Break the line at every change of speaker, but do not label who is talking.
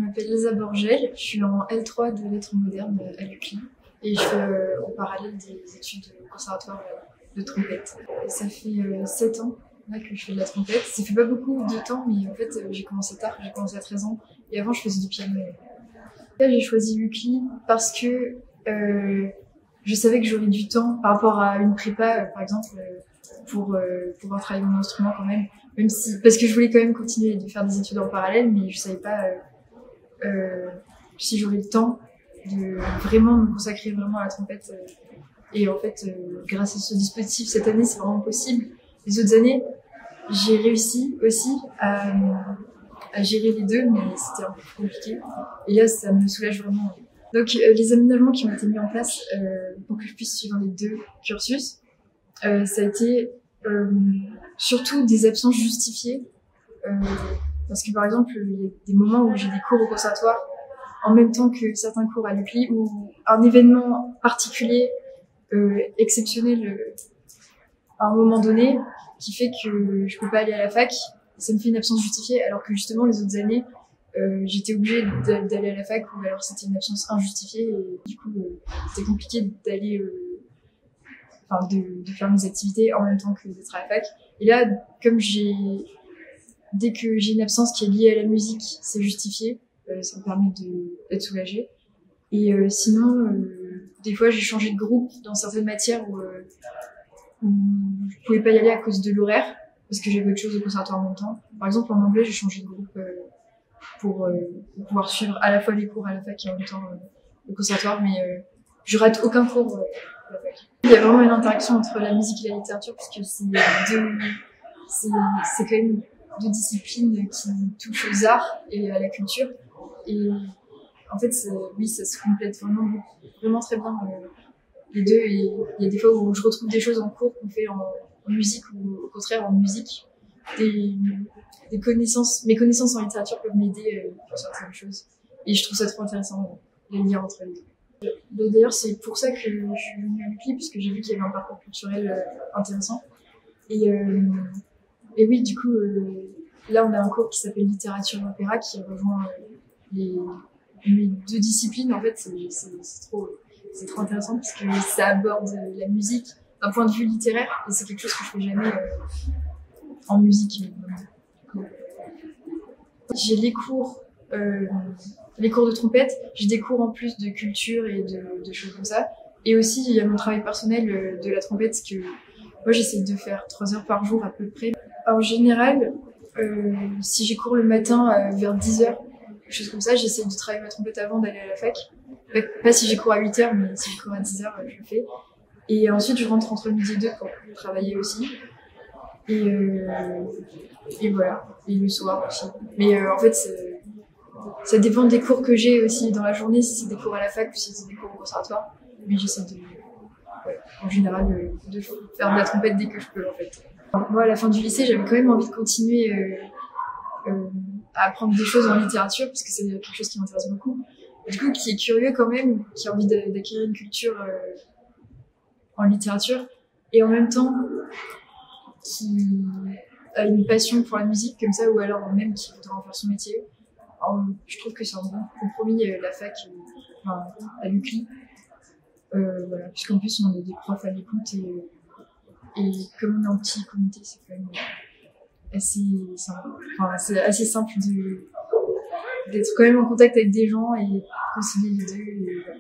m'appelle Lisa Borgel, je suis en L3 de lettres modernes à l'UCLI et je fais en parallèle des études au conservatoire de trompette. Et ça fait 7 ans là, que je fais de la trompette. Ça fait pas beaucoup de temps, mais en fait j'ai commencé tard, j'ai commencé à 13 ans et avant je faisais du piano. Là j'ai choisi l'UCLI parce que je savais que j'aurais du temps par rapport à une prépa par exemple pour pouvoir travailler mon instrument quand même si parce que je voulais quand même continuer de faire des études en parallèle, mais je savais pas si j'aurais le temps de vraiment me consacrer vraiment à la trompette. Et en fait, grâce à ce dispositif, cette année, c'est vraiment possible. Les autres années, j'ai réussi aussi à gérer les deux, mais c'était un peu plus compliqué. Et là, ça me soulage vraiment. Donc, les aménagements qui ont été mis en place pour que je puisse suivre les deux cursus, ça a été surtout des absences justifiées. Parce que par exemple, il y a des moments où j'ai des cours au conservatoire en même temps que certains cours à l'UCLI, ou un événement particulier, exceptionnel à un moment donné, qui fait que je peux pas aller à la fac. Ça me fait une absence justifiée, alors que justement les autres années, j'étais obligée d'aller à la fac, ou alors c'était une absence injustifiée, et du coup c'était compliqué d'aller de faire mes activités en même temps que d'être à la fac. Et là, comme dès que j'ai une absence qui est liée à la musique, c'est justifié, ça me permet d'être soulagée. Et sinon, des fois j'ai changé de groupe dans certaines matières où je pouvais pas y aller à cause de l'horaire, parce que j'avais autre chose au conservatoire en même temps. Par exemple, en anglais, j'ai changé de groupe pour pouvoir suivre à la fois les cours à la fac et en même temps au conservatoire, mais je rate aucun cours à la fac. Il y a vraiment une interaction entre la musique et la littérature, puisque c'est quand même deux disciplines qui touchent aux arts et à la culture. Et en fait, oui, ça se complète vraiment très bien les deux. Et il y a des fois où je retrouve des choses en cours qu'on fait en musique, ou au contraire en musique. Mes connaissances en littérature peuvent m'aider pour certaines choses. Et je trouve ça trop intéressant, les liens entre les deux. D'ailleurs, c'est pour ça que je suis venue à l'UCLI, puisque j'ai vu qu'il y avait un parcours culturel intéressant. Et oui, du coup, là, on a un cours qui s'appelle littérature et opéra, qui rejoint mes deux disciplines. En fait, c'est trop intéressant, parce que ça aborde la musique d'un point de vue littéraire, et c'est quelque chose que je fais jamais en musique. J'ai les cours de trompette, j'ai des cours en plus de culture et de choses comme ça. Et aussi, il y a mon travail personnel de la trompette, que moi, j'essaie de faire 3 heures par jour à peu près. En général, si j'ai cours le matin vers 10h, quelque chose comme ça, j'essaie de travailler ma trompette avant d'aller à la fac. Pas si j'ai cours à 8h, mais si j'ai cours à 10h, je le fais. Et ensuite, je rentre entre midi et 2 pour travailler aussi. Et voilà. Et le soir aussi. Mais en fait, ça dépend des cours que j'ai aussi dans la journée, si c'est des cours à la fac ou si c'est des cours au conservatoire. Mais j'essaie en général, de faire de la trompette dès que je peux, en fait. Moi, à la fin du lycée, j'avais quand même envie de continuer à apprendre des choses en littérature, parce que c'est quelque chose qui m'intéresse beaucoup. Et du coup, qui est curieux quand même, qui a envie d'acquérir une culture en littérature, et en même temps qui a une passion pour la musique comme ça, ou alors même qui voudrait en faire son métier. Alors, je trouve que c'est un bon compromis, la fac à l'UCLI. Voilà, puisqu'en plus on a des profs à l'écoute, et comme on est en petit comité, c'est quand même assez simple. C'est assez simple d'être quand même en contact avec des gens et concilier les deux. Et voilà.